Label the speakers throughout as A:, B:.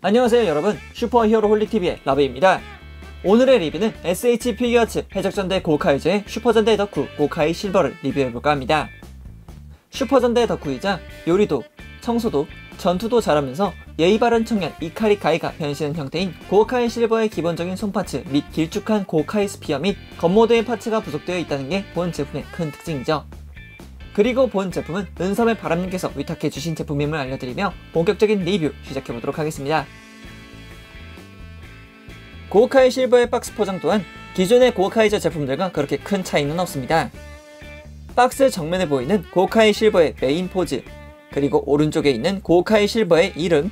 A: 안녕하세요 여러분, 슈퍼히어로 홀릭TV의 라베입니다. 오늘의 리뷰는 SH 피규어츠 해적전대 고카이저의 슈퍼전대 덕후 고카이 실버를 리뷰해볼까 합니다. 슈퍼전대 덕후이자 요리도, 청소도, 전투도 잘하면서 예의 바른 청년 이카리 가이가 변신한 형태인 고카이 실버의 기본적인 손파츠 및 길쭉한 고카이 스피어 및 겉모드의 파츠가 부속되어 있다는 게 본 제품의 큰 특징이죠. 그리고 본 제품은 은섬의 바람님께서 위탁해주신 제품임을 알려드리며 본격적인 리뷰 시작해보도록 하겠습니다. 고카이 실버의 박스 포장 또한 기존의 고카이저 제품들과 그렇게 큰 차이는 없습니다. 박스 정면에 보이는 고카이 실버의 메인 포즈, 그리고 오른쪽에 있는 고카이 실버의 이름,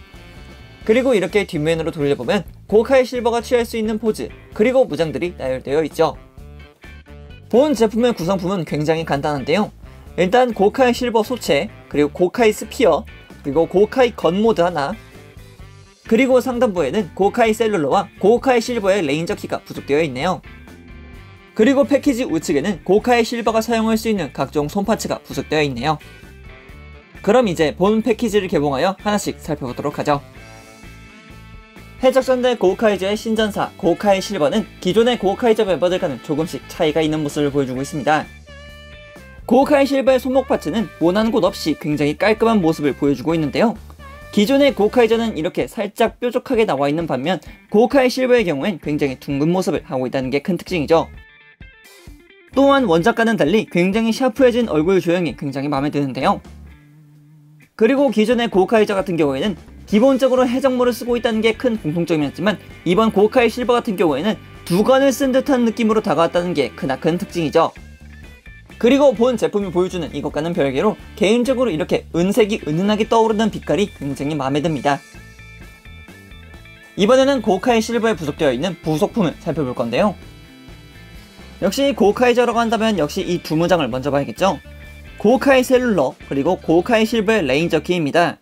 A: 그리고 이렇게 뒷면으로 돌려보면 고카이 실버가 취할 수 있는 포즈, 그리고 무장들이 나열되어 있죠. 본 제품의 구성품은 굉장히 간단한데요. 일단 고카이 실버 소체, 그리고 고카이 스피어, 그리고 고카이 겉모드 하나, 그리고 상단부에는 고카이 셀룰러와 고카이 실버의 레인저 키가 부속되어 있네요. 그리고 패키지 우측에는 고카이 실버가 사용할 수 있는 각종 손파츠가 부속되어 있네요. 그럼 이제 본 패키지를 개봉하여 하나씩 살펴보도록 하죠. 해적전대 고카이저의 신전사 고카이 실버는 기존의 고카이저 멤버들과는 조금씩 차이가 있는 모습을 보여주고 있습니다. 고카이 실버의 손목 파츠는 모난 곳 없이 굉장히 깔끔한 모습을 보여주고 있는데요. 기존의 고카이저는 이렇게 살짝 뾰족하게 나와 있는 반면 고카이 실버의 경우엔 굉장히 둥근 모습을 하고 있다는 게 큰 특징이죠. 또한 원작과는 달리 굉장히 샤프해진 얼굴 조형이 굉장히 마음에 드는데요. 그리고 기존의 고카이저 같은 경우에는 기본적으로 해적모를 쓰고 있다는 게 큰 공통점이었지만 이번 고카이 실버 같은 경우에는 두 관을 쓴 듯한 느낌으로 다가왔다는 게 크나큰 특징이죠. 그리고 본 제품이 보여주는 이것과는 별개로 개인적으로 이렇게 은색이 은은하게 떠오르는 빛깔이 굉장히 마음에 듭니다. 이번에는 고카이 실버에 부속되어 있는 부속품을 살펴볼 건데요. 역시 고카이저라고 한다면 역시 이 두 무장을 먼저 봐야겠죠. 고카이 셀룰러, 그리고 고카이 실버의 레인저 키입니다.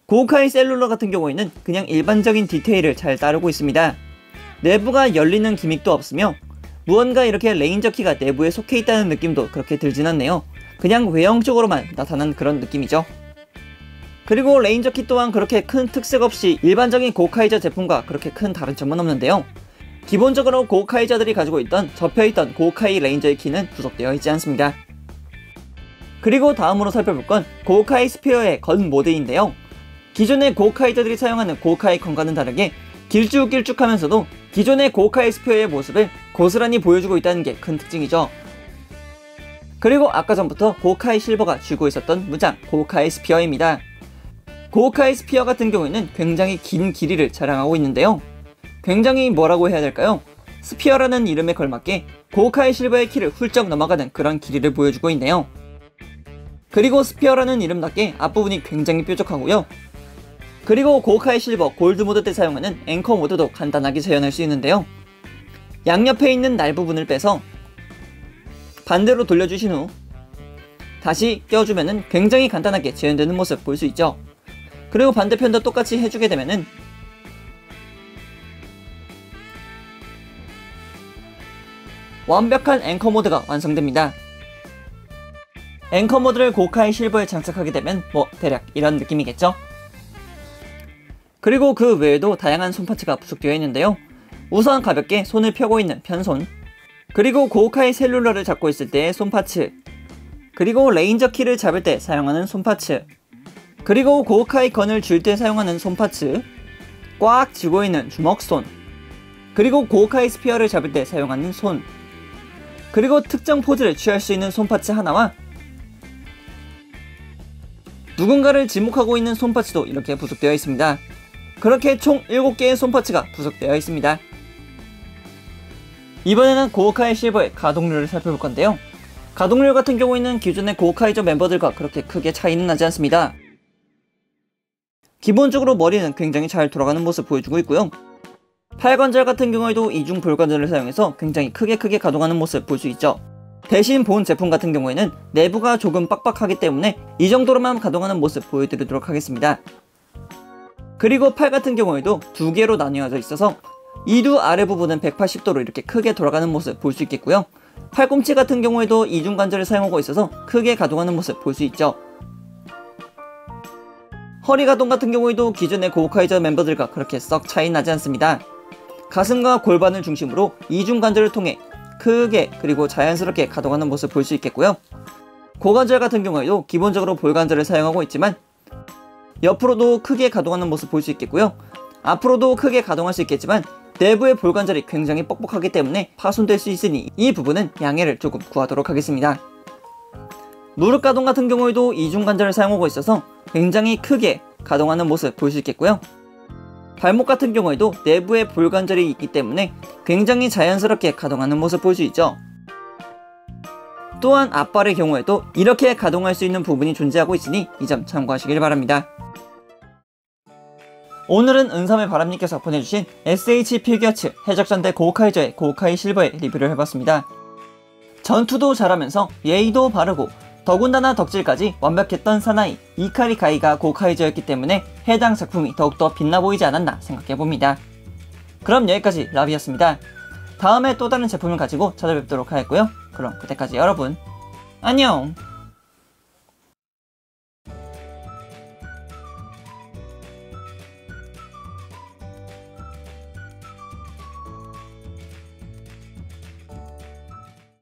A: 고카이 셀룰러 같은 경우에는 그냥 일반적인 디테일을 잘 따르고 있습니다. 내부가 열리는 기믹도 없으며 무언가 이렇게 레인저 키가 내부에 속해 있다는 느낌도 그렇게 들진 않네요. 그냥 외형적으로만 나타난 그런 느낌이죠. 그리고 레인저 키 또한 그렇게 큰 특색 없이 일반적인 고카이저 제품과 그렇게 큰 다른 점은 없는데요. 기본적으로 고카이저들이 가지고 있던 접혀있던 고카이 레인저의 키는 부속되어 있지 않습니다. 그리고 다음으로 살펴볼 건 고카이 스피어의 겉 모드인데요. 기존의 고카이저들이 사용하는 고카이 건과는 다르게 길쭉길쭉하면서도 기존의 고카이 스피어의 모습을 고스란히 보여주고 있다는 게 큰 특징이죠. 그리고 아까 전부터 고카이 실버가 쥐고 있었던 무장 고카이 스피어입니다. 고카이 스피어 같은 경우에는 굉장히 긴 길이를 자랑하고 있는데요. 굉장히 뭐라고 해야 될까요? 스피어라는 이름에 걸맞게 고카이 실버의 키를 훌쩍 넘어가는 그런 길이를 보여주고 있네요. 그리고 스피어라는 이름답게 앞부분이 굉장히 뾰족하고요. 그리고 고카이 실버 골드 모드 때 사용하는 앵커 모드도 간단하게 재현할 수 있는데요. 양옆에 있는 날 부분을 빼서 반대로 돌려주신 후 다시 껴주면은 굉장히 간단하게 재현되는 모습 볼 수 있죠. 그리고 반대편도 똑같이 해주게 되면은 완벽한 앵커 모드가 완성됩니다. 앵커 모드를 고카이 실버에 장착하게 되면 뭐 대략 이런 느낌이겠죠. 그리고 그 외에도 다양한 손파츠가 부속되어 있는데요. 우선 가볍게 손을 펴고 있는 편손, 그리고 고카이 셀룰러를 잡고 있을 때의 손파츠, 그리고 레인저 키를 잡을 때 사용하는 손파츠, 그리고 고카이 건을 줄 때 사용하는 손파츠, 꽉 쥐고 있는 주먹손, 그리고 고카이 스피어를 잡을 때 사용하는 손, 그리고 특정 포즈를 취할 수 있는 손파츠 하나와 누군가를 지목하고 있는 손파츠도 이렇게 부속되어 있습니다. 그렇게 총 7개의 손파츠가 부속되어 있습니다. 이번에는 고카이 실버의 가동률을 살펴볼 건데요. 가동률 같은 경우에는 기존의 고카이저 멤버들과 그렇게 크게 차이는 나지 않습니다. 기본적으로 머리는 굉장히 잘 돌아가는 모습 보여주고 있고요. 팔관절 같은 경우에도 이중 볼관절을 사용해서 굉장히 크게 가동하는 모습 볼 수 있죠. 대신 본 제품 같은 경우에는 내부가 조금 빡빡하기 때문에 이 정도로만 가동하는 모습 보여드리도록 하겠습니다. 그리고 팔 같은 경우에도 두 개로 나뉘어져 있어서 이두 아래 부분은 180도로 이렇게 크게 돌아가는 모습 볼 수 있겠고요. 팔꿈치 같은 경우에도 이중관절을 사용하고 있어서 크게 가동하는 모습 볼 수 있죠. 허리 가동 같은 경우에도 기존의 고우카이저 멤버들과 그렇게 썩 차이 나지 않습니다. 가슴과 골반을 중심으로 이중 관절을 통해 크게 그리고 자연스럽게 가동하는 모습을 볼 수 있겠고요. 고관절 같은 경우에도 기본적으로 볼관절을 사용하고 있지만 옆으로도 크게 가동하는 모습을 볼 수 있겠고요. 앞으로도 크게 가동할 수 있겠지만 내부의 볼관절이 굉장히 뻑뻑하기 때문에 파손될 수 있으니 이 부분은 양해를 조금 구하도록 하겠습니다. 무릎 가동 같은 경우에도 이중관절을 사용하고 있어서 굉장히 크게 가동하는 모습 볼 수 있겠고요. 발목 같은 경우에도 내부에 볼관절이 있기 때문에 굉장히 자연스럽게 가동하는 모습 볼 수 있죠. 또한 앞발의 경우에도 이렇게 가동할 수 있는 부분이 존재하고 있으니 이 점 참고하시길 바랍니다. 오늘은 은삼의 바람님께서 보내주신 SH 피규어츠 해적전대 고우카이저의 고우카이 실버의 리뷰를 해봤습니다. 전투도 잘하면서 예의도 바르고 더군다나 덕질까지 완벽했던 사나이 이카리 가이가 고우카이저였기 때문에 해당 작품이 더욱더 빛나 보이지 않았나 생각해봅니다. 그럼 여기까지 라비였습니다. 다음에 또 다른 제품을 가지고 찾아뵙도록 하겠고요. 그럼 그때까지 여러분 안녕!